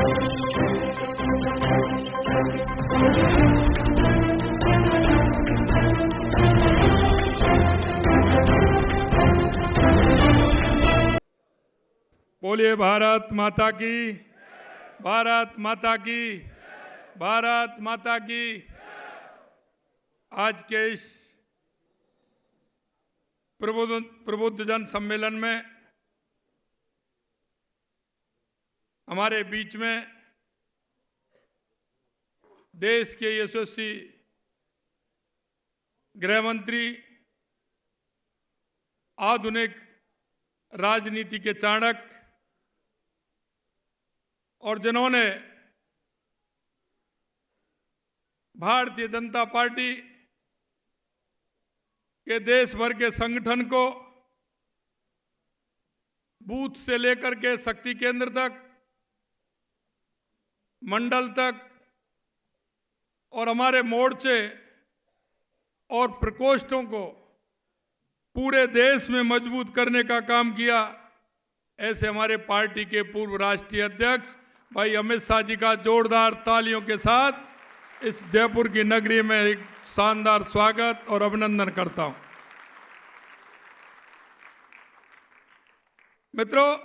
बोलिए भारत माता की, भारत माता की, भारत माता की। आज के इस प्रबुद्ध जन सम्मेलन में हमारे बीच में देश के यशस्वी गृह मंत्री, आधुनिक राजनीति के चाणक्य और जिन्होंने भारतीय जनता पार्टी के देश भर के संगठन को बूथ से लेकर के शक्ति केंद्र तक, मंडल तक और हमारे मोर्चे और प्रकोष्ठों को पूरे देश में मजबूत करने का काम किया, ऐसे हमारे पार्टी के पूर्व राष्ट्रीय अध्यक्ष भाई अमित शाह जी का जोरदार तालियों के साथ इस जयपुर की नगरी में एक शानदार स्वागत और अभिनंदन करता हूं। मित्रों,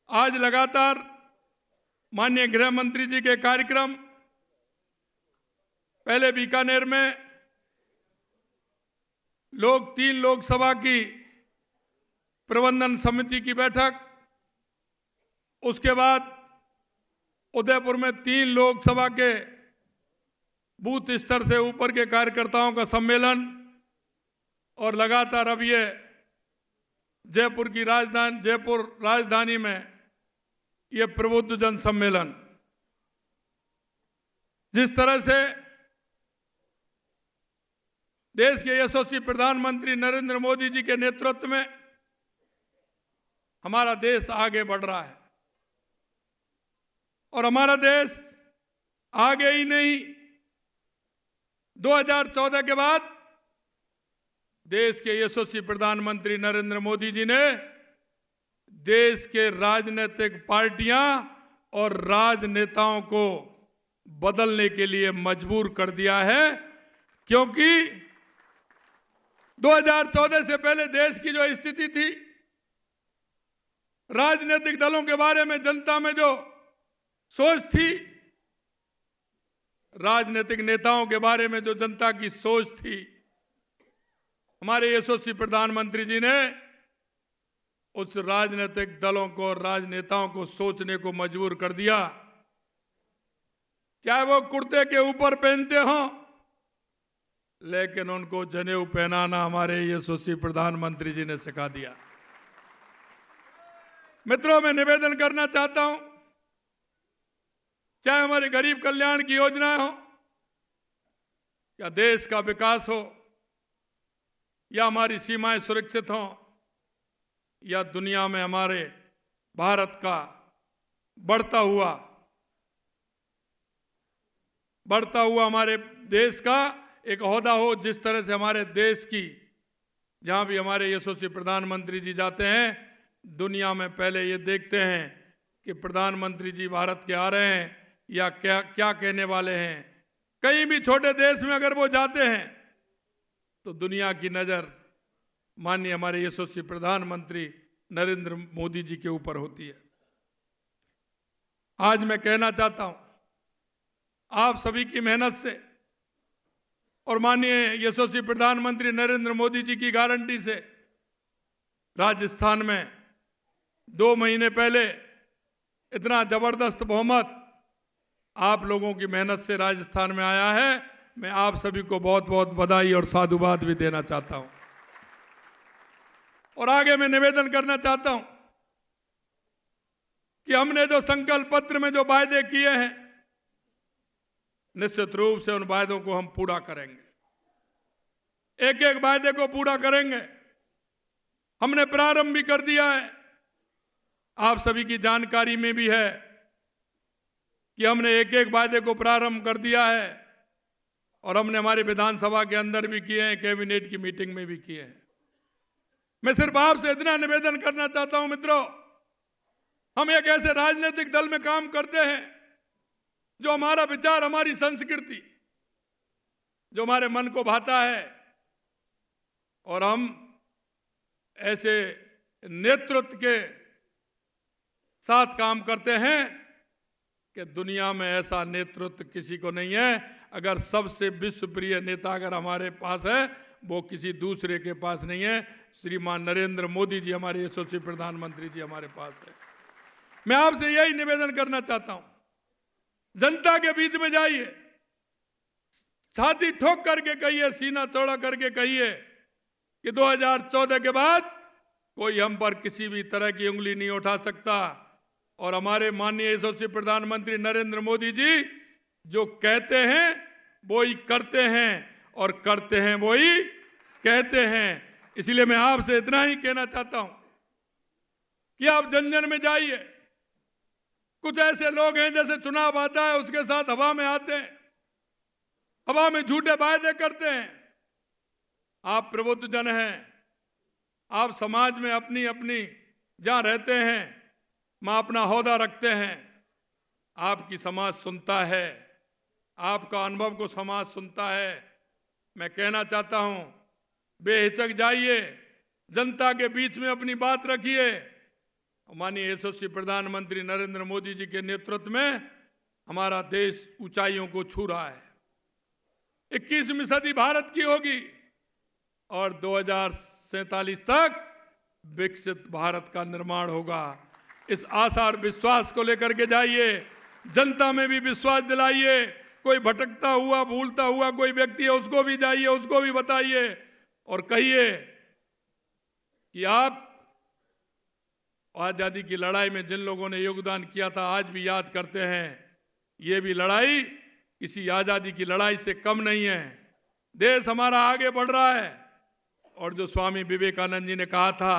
आज लगातार माननीय गृह मंत्री जी के कार्यक्रम, पहले बीकानेर में 3 लोकसभा की प्रबंधन समिति की बैठक, उसके बाद उदयपुर में 3 लोकसभा के बूथ स्तर से ऊपर के कार्यकर्ताओं का सम्मेलन और लगातार अब ये जयपुर राजधानी में ये प्रबुद्ध जन सम्मेलन। जिस तरह से देश के यशस्वी प्रधानमंत्री नरेंद्र मोदी जी के नेतृत्व में हमारा देश आगे बढ़ रहा है और हमारा देश आगे ही नहीं, 2014 के बाद देश के यशस्वी प्रधानमंत्री नरेंद्र मोदी जी ने देश के राजनीतिक पार्टियां और राजनेताओं को बदलने के लिए मजबूर कर दिया है, क्योंकि 2014 से पहले देश की जो स्थिति थी, राजनीतिक दलों के बारे में जनता में जो सोच थी, राजनीतिक नेताओं के बारे में जो जनता की सोच थी, हमारे यशस्वी प्रधानमंत्री जी ने उस राजनीतिक दलों को और राजनेताओं को सोचने को मजबूर कर दिया। चाहे वो कुर्ते के ऊपर पहनते हों, लेकिन उनको जनेऊ पहनाना हमारे यशस्वी प्रधानमंत्री जी ने सिखा दिया। मित्रों, मैं निवेदन करना चाहता हूं, चाहे हमारी गरीब कल्याण की योजनाएं हो, या देश का विकास हो, या हमारी सीमाएं सुरक्षित हों, या दुनिया में हमारे भारत का बढ़ता हुआ हमारे देश का एक ओहदा हो, जिस तरह से हमारे देश की, जहां भी हमारे यशस्वी प्रधानमंत्री जी जाते हैं, दुनिया में पहले ये देखते हैं कि प्रधानमंत्री जी भारत के आ रहे हैं या क्या कहने वाले हैं। कहीं भी छोटे देश में अगर वो जाते हैं तो दुनिया की नज़र माननीय हमारे यशस्वी प्रधानमंत्री नरेंद्र मोदी जी के ऊपर होती है। आज मैं कहना चाहता हूं, आप सभी की मेहनत से और माननीय यशस्वी प्रधानमंत्री नरेंद्र मोदी जी की गारंटी से राजस्थान में 2 महीने पहले इतना जबरदस्त बहुमत आप लोगों की मेहनत से राजस्थान में आया है। मैं आप सभी को बहुत बहुत बधाई और साधुवाद भी देना चाहता हूं। और आगे मैं निवेदन करना चाहता हूं कि हमने जो संकल्प पत्र में जो वायदे किए हैं, निश्चित रूप से उन वायदों को हम पूरा करेंगे, एक एक वायदे को पूरा करेंगे। हमने प्रारंभ भी कर दिया है, आप सभी की जानकारी में भी है कि हमने एक एक वायदे को प्रारंभ कर दिया है और हमने हमारी विधानसभा के अंदर भी किए हैं, कैबिनेट की मीटिंग में भी किए हैं। मैं सिर्फ आपसे इतना निवेदन करना चाहता हूं मित्रों हम एक ऐसे राजनीतिक दल में काम करते हैं जो हमारा विचार, हमारी संस्कृति, जो हमारे मन को भाता है, और हम ऐसे नेतृत्व के साथ काम करते हैं कि दुनिया में ऐसा नेतृत्व किसी को नहीं है। अगर सबसे विश्वप्रिय नेता अगर हमारे पास है, वो किसी दूसरे के पास नहीं है। श्रीमान नरेंद्र मोदी जी, हमारे यशस्वी प्रधानमंत्री जी हमारे पास है। मैं आपसे यही निवेदन करना चाहता हूं, जनता के बीच में जाइए, छाती ठोक करके कहिए, सीना चौड़ा करके कहिए कि 2014 के बाद कोई हम पर किसी भी तरह की उंगली नहीं उठा सकता। और हमारे माननीय यशस्वी प्रधानमंत्री नरेंद्र मोदी जी जो कहते हैं वो ही करते हैं, और करते हैं वो ही कहते हैं। इसलिए मैं आपसे इतना ही कहना चाहता हूं कि आप जन जन में जाइए। कुछ ऐसे लोग हैं जैसे चुनाव आता है उसके साथ हवा में आते हैं, हवा में झूठे वायदे करते हैं। आप प्रबुद्ध जन हैं, आप समाज में अपनी अपनी जहां रहते हैं वहां अपना होदा रखते हैं। आपकी समाज सुनता है, आपका अनुभव को समाज सुनता है। मैं कहना चाहता हूं, बेहिचक जाइए, जनता के बीच में अपनी बात रखिए। माननीय यशस्वी प्रधानमंत्री नरेंद्र मोदी जी के नेतृत्व में हमारा देश ऊंचाइयों को छू रहा है। 21वीं सदी भारत की होगी और 2047 तक विकसित भारत का निर्माण होगा। इस आशा और विश्वास को लेकर के जाइए, जनता में भी विश्वास दिलाइए। कोई भटकता हुआ, भूलता हुआ कोई व्यक्ति है, उसको भी जाइए, उसको भी बताइए और कहिए कि आप आजादी की लड़ाई में जिन लोगों ने योगदान किया था आज भी याद करते हैं। ये भी लड़ाई किसी आजादी की लड़ाई से कम नहीं है। देश हमारा आगे बढ़ रहा है, और जो स्वामी विवेकानंद जी ने कहा था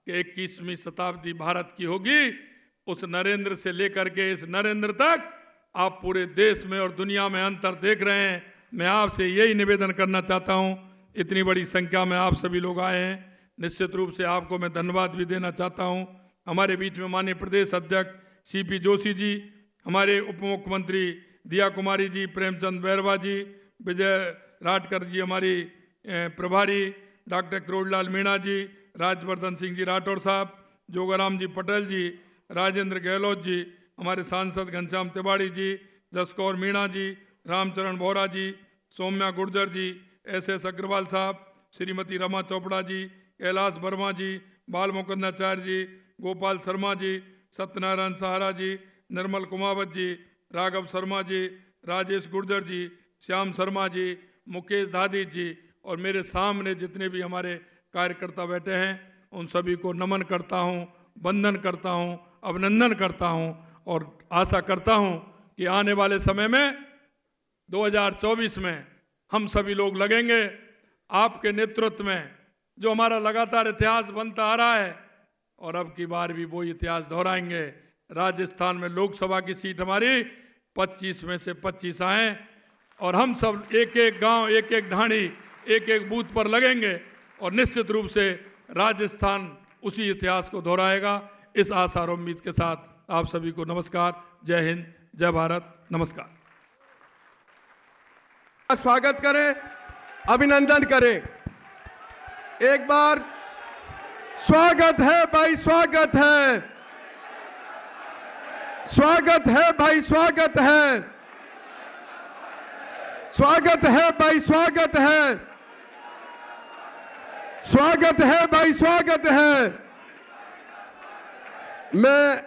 कि 21वीं शताब्दी भारत की होगी, उस नरेंद्र से लेकर के इस नरेंद्र तक आप पूरे देश में और दुनिया में अंतर देख रहे हैं। मैं आपसे यही निवेदन करना चाहता हूं, इतनी बड़ी संख्या में आप सभी लोग आए हैं, निश्चित रूप से आपको मैं धन्यवाद भी देना चाहता हूं। हमारे बीच में माननीय प्रदेश अध्यक्ष सीपी जोशी जी, हमारे उप मुख्यमंत्री दिया कुमारी जी, प्रेमचंद बैरवा जी, विजय राठकर जी, हमारी प्रभारी डॉक्टर करोड़लाल मीणा जी, राजवर्धन सिंह जी राठौर साहब, जोगाराम जी पटेल जी, राजेंद्र गहलोत जी, हमारे सांसद घनश्याम तिवाड़ी जी, जसकौर मीणा जी, रामचरण बोहरा जी, सौम्या गुर्जर जी, SS अग्रवाल साहब, श्रीमती रमा चोपड़ा जी, कैलाश वर्मा जी, बाल मुकुंदाचार्य जी, गोपाल शर्मा जी, सत्यनारायण सहारा जी, निर्मल कुमावत जी, राघव शर्मा जी, राजेश गुर्जर जी, श्याम शर्मा जी, मुकेश धादी जी, और मेरे सामने जितने भी हमारे कार्यकर्ता बैठे हैं उन सभी को नमन करता हूं, वंदन करता हूं, अभिनंदन करता हूं, और आशा करता हूं कि आने वाले समय में 2024 में हम सभी लोग लगेंगे आपके नेतृत्व में, जो हमारा लगातार इतिहास बनता आ रहा है, और अब की बार भी वो इतिहास दोहराएंगे। राजस्थान में लोकसभा की सीट हमारी 25 में से 25 आए, और हम सब एक एक गांव, एक एक ढाणी, एक एक बूथ पर लगेंगे, और निश्चित रूप से राजस्थान उसी इतिहास को दोहराएगा। इस आशा और उम्मीद के साथ आप सभी को नमस्कार। जय हिंद, जय भारत, नमस्कार। स्वागत करें, अभिनंदन करें। एक बार स्वागत है भाई, स्वागत है, स्वागत है भाई, स्वागत है, स्वागत है भाई, स्वागत है, स्वागत है भाई, स्वागत है। मैं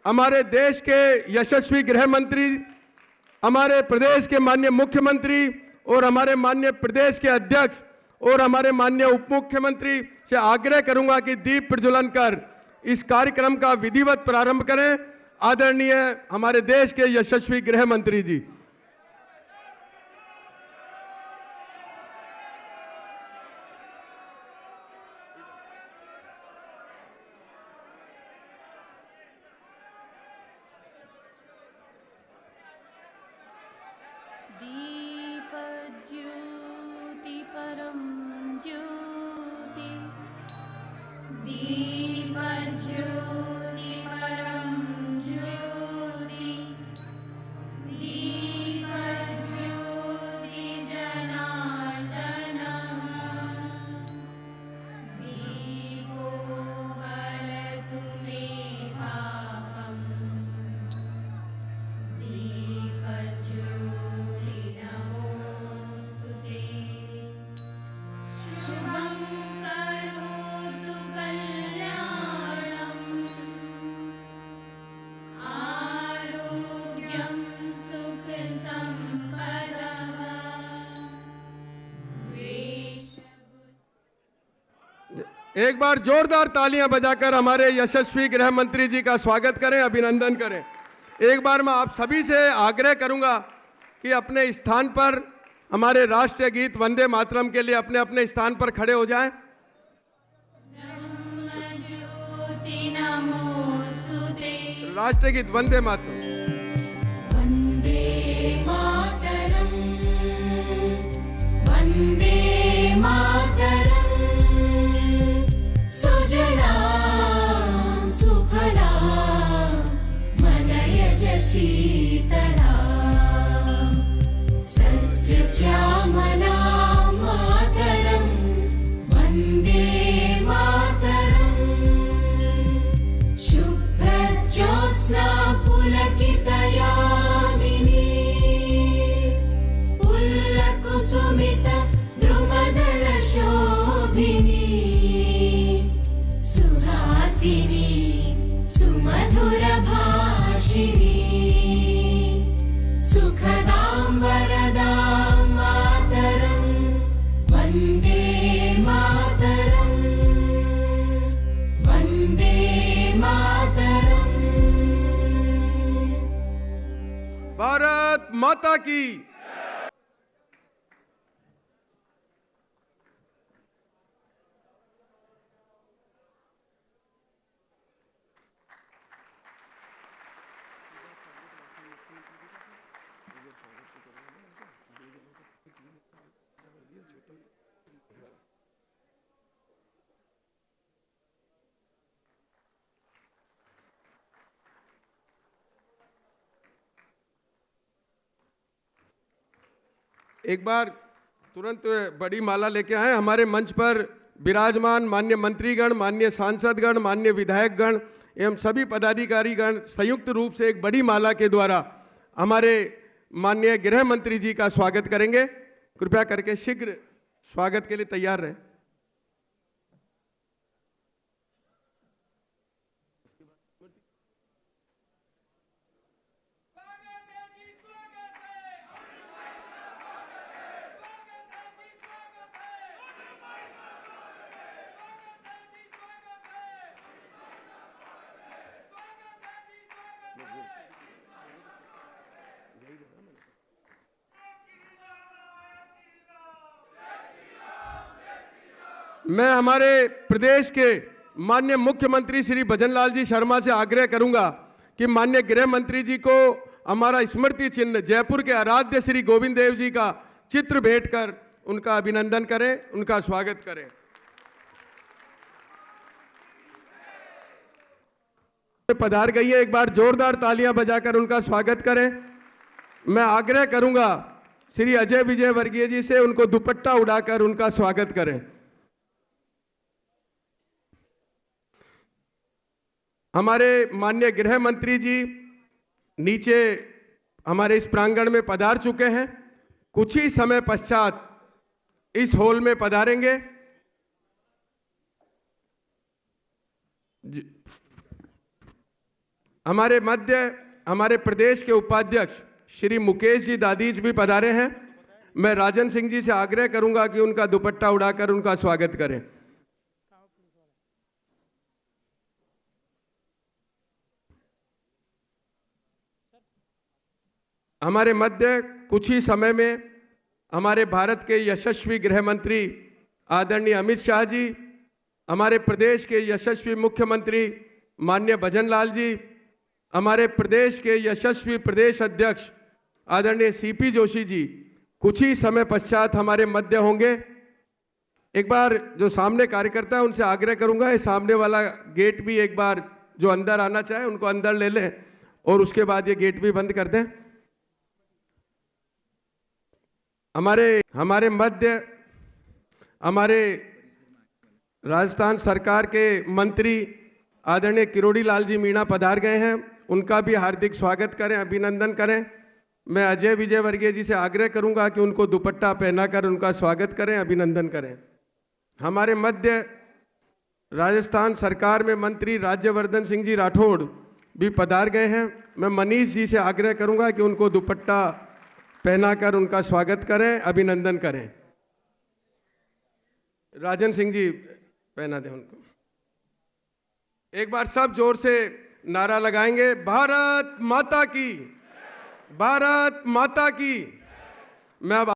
हमारे देश के यशस्वी गृह मंत्री, हमारे प्रदेश के माननीय मुख्यमंत्री और हमारे माननीय प्रदेश के अध्यक्ष और हमारे माननीय उप मुख्यमंत्री से आग्रह करूंगा कि दीप प्रज्वलन कर इस कार्यक्रम का विधिवत प्रारंभ करें। आदरणीय हमारे देश के यशस्वी गृह मंत्री जी। दीपज्योति परम ज्योति, दीपज्योति परम एक बार जोरदार तालियां बजाकर हमारे यशस्वी गृह मंत्री जी का स्वागत करें, अभिनंदन करें। एक बार मैं आप सभी से आग्रह करूंगा कि अपने स्थान पर हमारे राष्ट्रीय गीत वंदे मातरम के लिए अपने अपने स्थान पर खड़े हो जाएं। राष्ट्रीय गीत वंदे मातरम। वन्दे मातरम् वन्दे मातरम् सुजलां सुफलां मलयज शीतलां सस्यश्यामलां मातरं वन्दे मातरम् शुभ्रज्योत्स्ना पुलकितयामिनी पुल्लकुसुमित द्रुमदलशोभिनी सुहासिनी सुमधुरभाषिणी सुखदां वरदां मातरं वन्दे मातरम् वन्दे मातरम्। भारत माता की। एक बार तुरंत बड़ी माला लेके आए। हमारे मंच पर विराजमान माननीय मंत्रीगण, माननीय सांसदगण, माननीय विधायकगण एवं सभी पदाधिकारीगण संयुक्त रूप से एक बड़ी माला के द्वारा हमारे माननीय गृह मंत्री जी का स्वागत करेंगे। कृपया करके शीघ्र स्वागत के लिए तैयार रहें। मैं हमारे प्रदेश के माननीय मुख्यमंत्री श्री भजनलाल जी शर्मा से आग्रह करूंगा कि माननीय गृह मंत्री जी को हमारा स्मृति चिन्ह जयपुर के आराध्य श्री गोविंद देव जी का चित्र भेंट कर उनका अभिनंदन करें, उनका स्वागत करें। पधार गई है, एक बार जोरदार तालियां बजाकर उनका स्वागत करें। मैं आग्रह करूंगा श्री अजय विजय वर्गीय जी से उनको दुपट्टा उड़ाकर उनका स्वागत करें। हमारे माननीय गृह मंत्री जी नीचे हमारे इस प्रांगण में पधार चुके हैं, कुछ ही समय पश्चात इस हॉल में पधारेंगे। हमारे मध्य हमारे प्रदेश के उपाध्यक्ष श्री मुकेश जी दादीज भी पधारे हैं। मैं राजन सिंह जी से आग्रह करूंगा कि उनका दुपट्टा उड़ाकर उनका स्वागत करें। हमारे मध्य कुछ ही समय में हमारे भारत के यशस्वी गृह मंत्री आदरणीय अमित शाह जी, हमारे प्रदेश के यशस्वी मुख्यमंत्री माननीय भजनलाल जी, हमारे प्रदेश के यशस्वी प्रदेश अध्यक्ष आदरणीय सीपी जोशी जी कुछ ही समय पश्चात हमारे मध्य होंगे। एक बार जो सामने कार्यकर्ता है उनसे आग्रह करूंगा, ये सामने वाला गेट भी एक बार जो अंदर आना चाहे उनको अंदर ले लें और उसके बाद ये गेट भी बंद कर दें। हमारे मध्य हमारे राजस्थान सरकार के मंत्री आदरणीय किरोड़ी लाल जी मीणा पधार गए हैं, उनका भी हार्दिक स्वागत करें, अभिनंदन करें। मैं अजय विजय वर्गीय जी से आग्रह करूंगा कि उनको दुपट्टा पहनाकर उनका स्वागत करें, अभिनंदन करें। हमारे मध्य राजस्थान सरकार में मंत्री राज्यवर्धन सिंह जी राठौड़ भी पधार गए हैं। मैं मनीष जी से आग्रह करूंगा कि उनको दुपट्टा पहनाकर उनका स्वागत करें, अभिनंदन करें। राजन सिंह जी पहना दें उनको। एक बार सब जोर से नारा लगाएंगे, भारत माता की, भारत माता की। मैं अब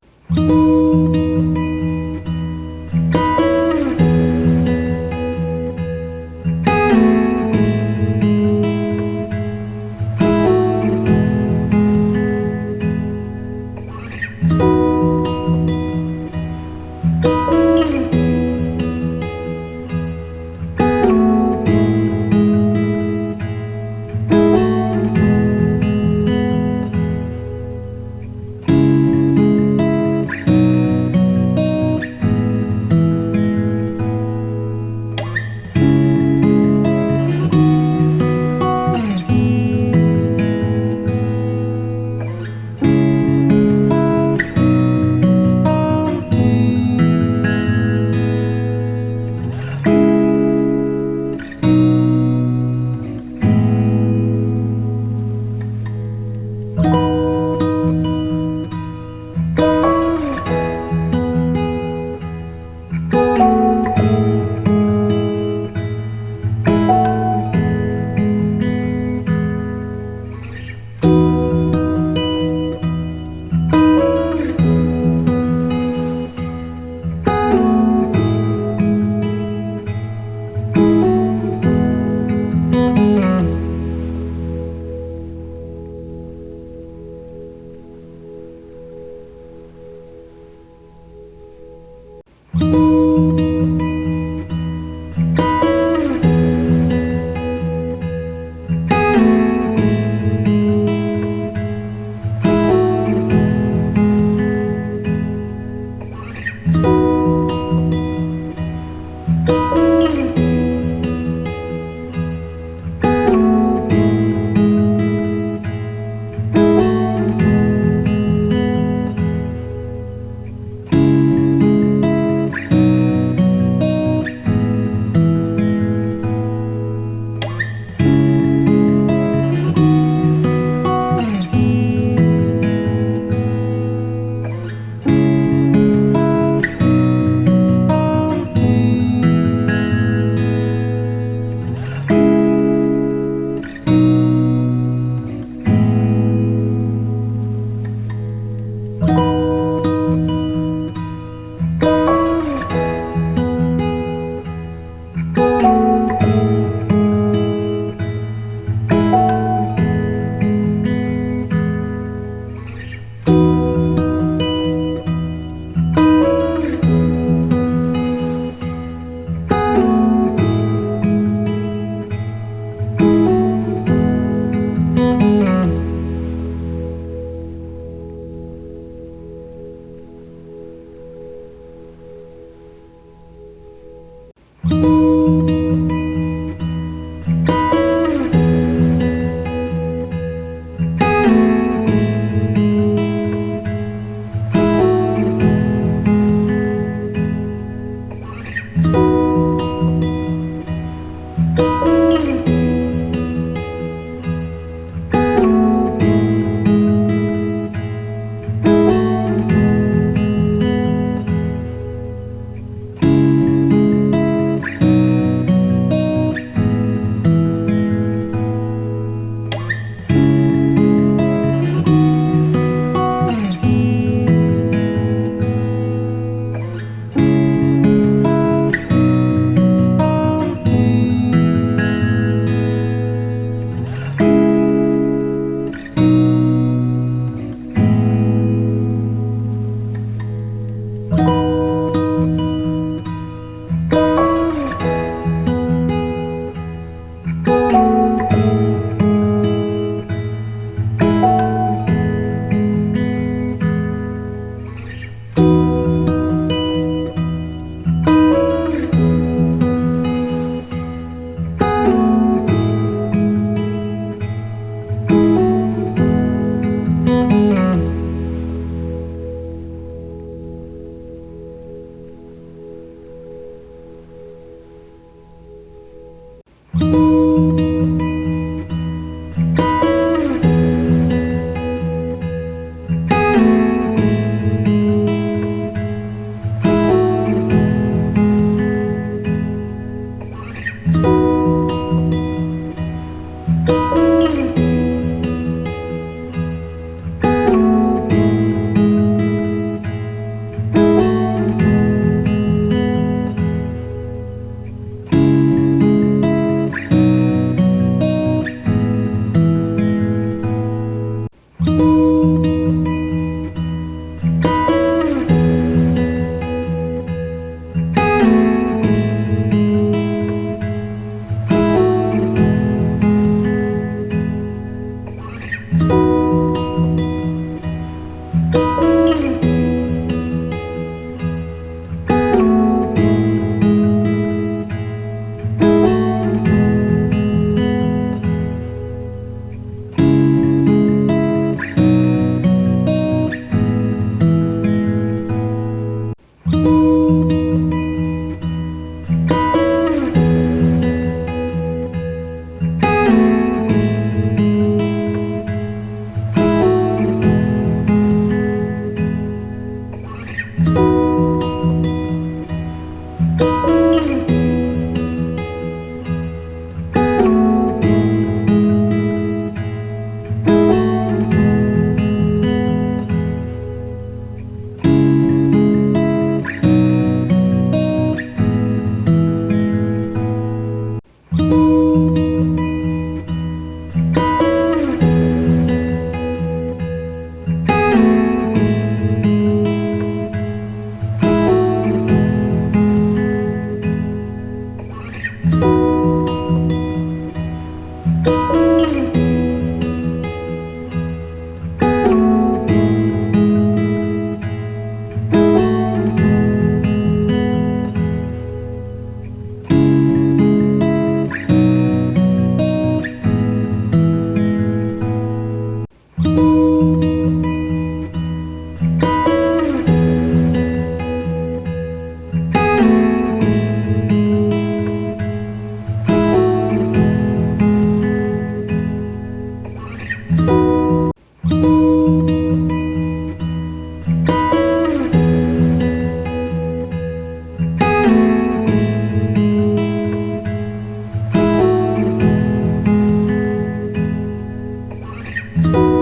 मातरम्